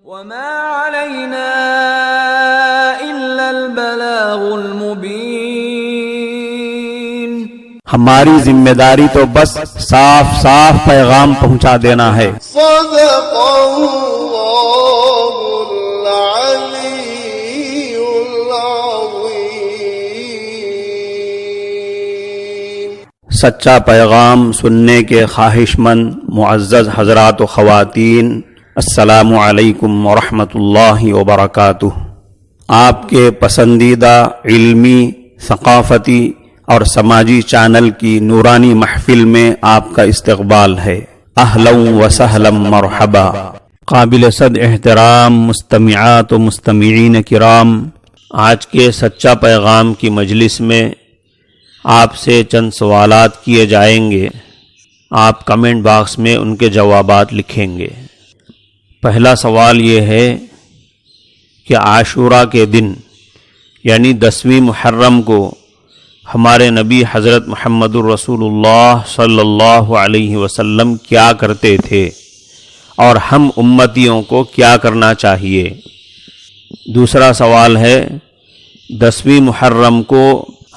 وما علينا إلا البلاغ المبين. ہماری ذمہ داری تو بس صاف صاف پیغام پہنچا دینا ہے. صدق اللہ العلی العظیم. سچا پیغام سننے کے خواہش مند معزز حضرات و خواتین، السلام علیکم ورحمۃ اللہ وبرکاتہ. آپ کے پسندیدہ علمی، ثقافتی اور سماجی چینل کی نورانی محفل میں آپ کا استقبال ہے. اہلا و سہلا مرحبا. قابل صد احترام مستمعات و مستمعین کرام، آج کے سچا پیغام کی مجلس میں آپ سے چند سوالات کیے جائیں گے. آپ کمنٹ باکس میں ان کے جوابات لکھیں گے. پہلا سوال یہ ہے کہ عاشورہ کے دن یعنی 10ویں محرم کو ہمارے نبی حضرت محمد الرسول اللہ صلی اللہ علیہ وسلم کیا کرتے تھے اور ہم امتیوں کو کیا کرنا چاہیے. دوسرا سوال ہے 10ویں محرم کو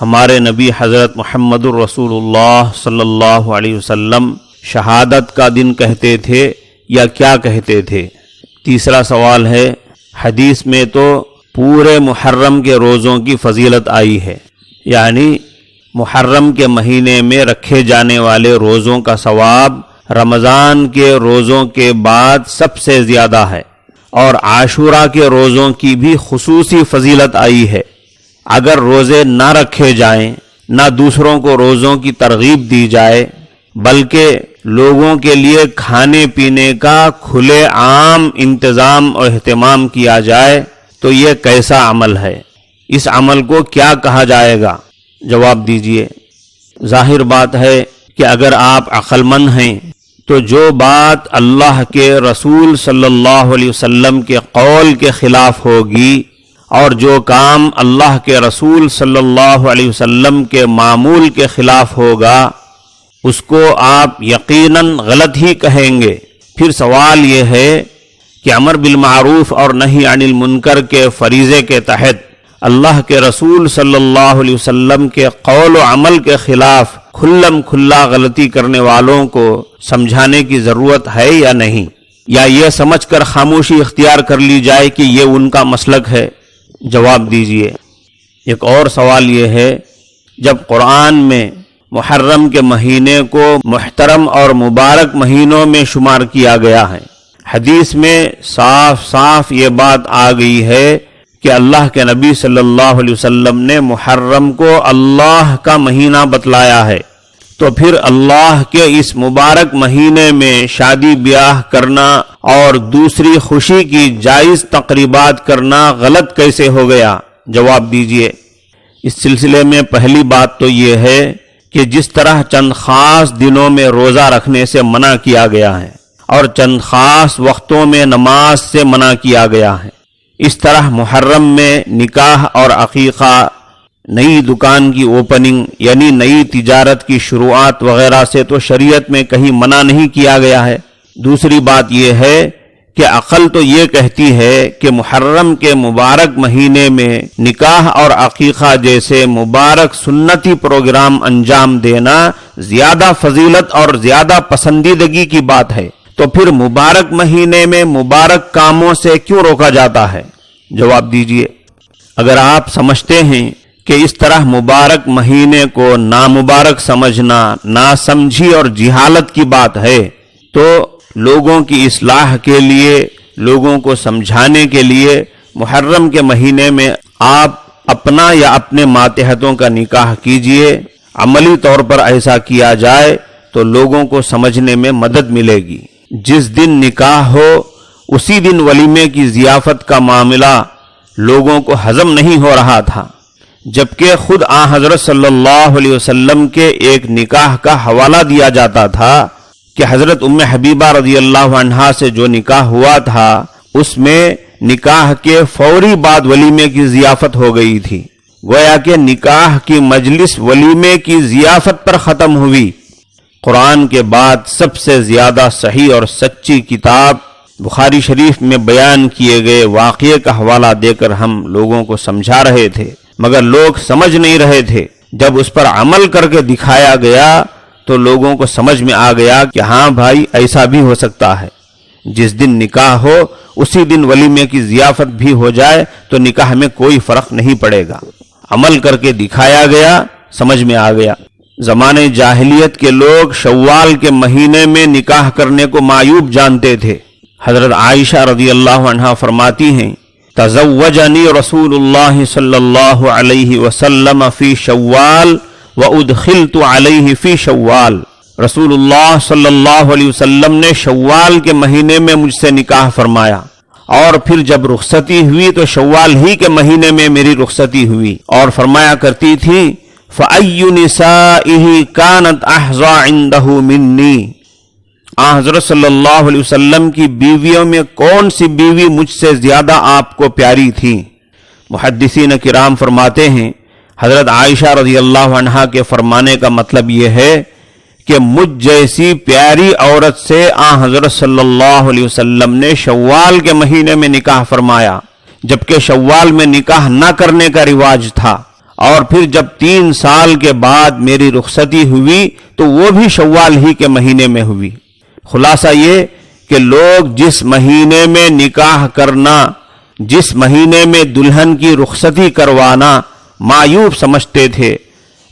ہمارے نبی حضرت محمد الرسول اللہ صلی اللہ علیہ وسلم شہادت کا دن کہتے تھے یا کیا کہتے تھے. تیسرا سوال ہے حدیث میں تو پورے محرم کے روزوں کی فضیلت آئی ہے، یعنی محرم کے مہینے میں رکھے جانے والے روزوں کا ثواب رمضان کے روزوں کے بعد سب سے زیادہ ہے، اور عاشورہ کے روزوں کی بھی خصوصی فضیلت آئی ہے. اگر روزے نہ رکھے جائیں، نہ دوسروں کو روزوں کی ترغیب دی جائے، بلکہ لوگوں کے لیے کھانے پینے کا کھلے عام انتظام اور اہتمام کیا جائے تو یہ کیسا عمل ہے؟ اس عمل کو کیا کہا جائے گا؟ جواب دیجئے. ظاہر بات ہے کہ اگر آپ عقل مند ہیں تو جو بات اللہ کے رسول صلی اللہ علیہ وسلم کے قول کے خلاف ہوگی اور جو کام اللہ کے رسول صلی اللہ علیہ وسلم کے معمول کے خلاف ہوگا اس کو آپ یقیناً غلط ہی کہیں گے. پھر سوال یہ ہے کہ امر بالمعروف اور نہی عن المنکر کے فریضے کے تحت اللہ کے رسول صلی اللہ علیہ وسلم کے قول و عمل کے خلاف کھلم کھلا غلطی کرنے والوں کو سمجھانے کی ضرورت ہے یا نہیں، یا یہ سمجھ کر خاموشی اختیار کر لی جائے کہ یہ ان کا مسلک ہے؟ جواب دیجئے. ایک اور سوال یہ ہے جب قرآن میں محرم کے مہینے کو محترم اور مبارک مہینوں میں شمار کیا گیا ہے، حدیث میں صاف صاف یہ بات آ گئی ہے کہ اللہ کے نبی صلی اللہ علیہ وسلم نے محرم کو اللہ کا مہینہ بتلایا ہے، تو پھر اللہ کے اس مبارک مہینے میں شادی بیاہ کرنا اور دوسری خوشی کی جائز تقریبات کرنا غلط کیسے ہو گیا؟ جواب دیجئے. اس سلسلے میں پہلی بات تو یہ ہے کہ جس طرح چند خاص دنوں میں روزہ رکھنے سے منع کیا گیا ہے اور چند خاص وقتوں میں نماز سے منع کیا گیا ہے، اس طرح محرم میں نکاح اور عقیقہ، نئی دکان کی اوپننگ یعنی نئی تجارت کی شروعات وغیرہ سے تو شریعت میں کہیں منع نہیں کیا گیا ہے. دوسری بات یہ ہے کہ عقل تو یہ کہتی ہے کہ محرم کے مبارک مہینے میں نکاح اور عقیقہ جیسے مبارک سنتی پروگرام انجام دینا زیادہ فضیلت اور زیادہ پسندیدگی کی بات ہے، تو پھر مبارک مہینے میں مبارک کاموں سے کیوں روکا جاتا ہے؟ جواب دیجئے. اگر آپ سمجھتے ہیں کہ اس طرح مبارک مہینے کو نامبارک سمجھنا ناسمجھی اور جہالت کی بات ہے تو لوگوں کی اصلاح کے لیے، لوگوں کو سمجھانے کے لیے محرم کے مہینے میں آپ اپنا یا اپنے ماتحتوں کا نکاح کیجئے. عملی طور پر ایسا کیا جائے تو لوگوں کو سمجھنے میں مدد ملے گی. جس دن نکاح ہو اسی دن ولیمے کی ضیافت کا معاملہ لوگوں کو ہضم نہیں ہو رہا تھا، جبکہ خود حضرت صلی اللہ علیہ وسلم کے ایک نکاح کا حوالہ دیا جاتا تھا کہ حضرت ام حبیبہ رضی اللہ عنہا سے جو نکاح ہوا تھا اس میں نکاح کے فوری بعد ولیمے کی ضیافت ہو گئی تھی. گویا کہ نکاح کی مجلس ولیمے کی ضیافت پر ختم ہوئی. قرآن کے بعد سب سے زیادہ صحیح اور سچی کتاب بخاری شریف میں بیان کیے گئے واقعے کا حوالہ دے کر ہم لوگوں کو سمجھا رہے تھے، مگر لوگ سمجھ نہیں رہے تھے۔ جب اس پر عمل کر کے دکھایا گیا تو لوگوں کو سمجھ میں آ گیا کہ ہاں بھائی ایسا بھی ہو سکتا ہے، جس دن نکاح ہو اسی دن ولیمے کی ضیافت بھی ہو جائے تو نکاح میں کوئی فرق نہیں پڑے گا۔ عمل کر کے دکھایا گیا، سمجھ میں آ گیا۔ زمانے جاہلیت کے لوگ شوال کے مہینے میں نکاح کرنے کو معیوب جانتے تھے۔ حضرت عائشہ رضی اللہ عنہا فرماتی ہیں، تزوجنی رسول اللہ صلی اللہ علیہ وسلم فی شوال وادخلت علیہ فی شوال۔ رسول اللہ صلی اللہ علیہ وسلم نے شوال کے مہینے میں مجھ سے نکاح فرمایا، اور پھر جب رخصتی ہوئی تو شوال ہی کے مہینے میں میری رخصتی ہوئی، اور فرمایا کرتی تھی فَأَيُّ نِسَائِهِ كَانَتْ أَحْظَى عِنْدَهُ مِنِّي۔ حضرت صلی اللہ علیہ وسلم کی بیویوں میں کون سی بیوی مجھ سے زیادہ آپ کو پیاری تھی؟ محدثین کرام فرماتے ہیں حضرت عائشہ رضی اللہ عنہا کے فرمانے کا مطلب یہ ہے کہ مجھ جیسی پیاری عورت سے حضرت صلی اللہ علیہ وسلم نے شوال کے مہینے میں نکاح فرمایا، جبکہ شوال میں نکاح نہ کرنے کا رواج تھا، اور پھر جب 3 سال کے بعد میری رخصتی ہوئی تو وہ بھی شوال ہی کے مہینے میں ہوئی۔ خلاصہ یہ کہ لوگ جس مہینے میں نکاح کرنا، جس مہینے میں دلہن کی رخصتی کروانا معیوب سمجھتے تھے،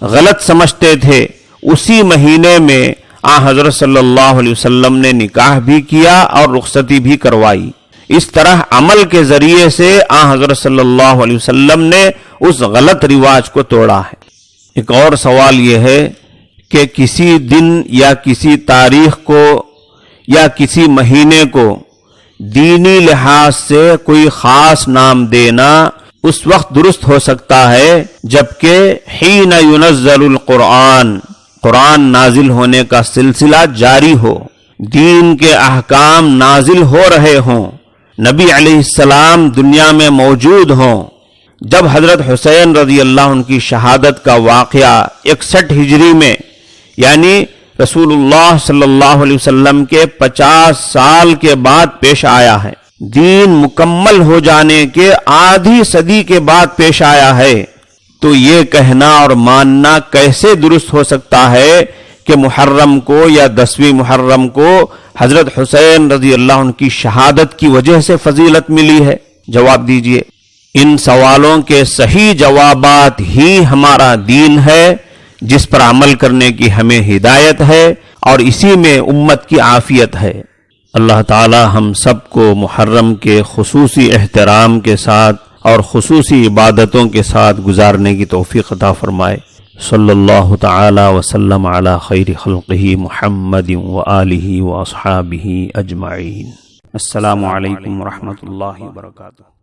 غلط سمجھتے تھے، اسی مہینے میں حضرت صلی اللہ علیہ وسلم نے نکاح بھی کیا اور رخصتی بھی کروائی۔ اس طرح عمل کے ذریعے سے حضرت صلی اللہ علیہ وسلم نے اس غلط رواج کو توڑا ہے۔ ایک اور سوال یہ ہے کہ کسی دن یا کسی تاریخ کو یا کسی مہینے کو دینی لحاظ سے کوئی خاص نام دینا اس وقت درست ہو سکتا ہے جبکہ حین ینزل القرآن، قرآن نازل ہونے کا سلسلہ جاری ہو، دین کے احکام نازل ہو رہے ہوں، نبی علیہ السلام دنیا میں موجود ہوں۔ جب حضرت حسین رضی اللہ عنہ کی شہادت کا واقعہ 61 ہجری میں، یعنی رسول اللہ صلی اللہ علیہ وسلم کے 50 سال کے بعد پیش آیا ہے، دین مکمل ہو جانے کے آدھی صدی کے بعد پیش آیا ہے، تو یہ کہنا اور ماننا کیسے درست ہو سکتا ہے کہ محرم کو یا 10ویں محرم کو حضرت حسین رضی اللہ عنہ کی شہادت کی وجہ سے فضیلت ملی ہے؟ جواب دیجئے۔ ان سوالوں کے صحیح جوابات ہی ہمارا دین ہے، جس پر عمل کرنے کی ہمیں ہدایت ہے، اور اسی میں امت کی عافیت ہے۔ اللہ تعالی ہم سب کو محرم کے خصوصی احترام کے ساتھ اور خصوصی عبادتوں کے ساتھ گزارنے کی توفیق عطا فرمائے۔ صلی اللہ تعالی وسلم علی خیر خلقہ محمد وآلہ واصحابہ اجمعین۔ السلام علیکم ورحمۃ اللہ وبرکاتہ۔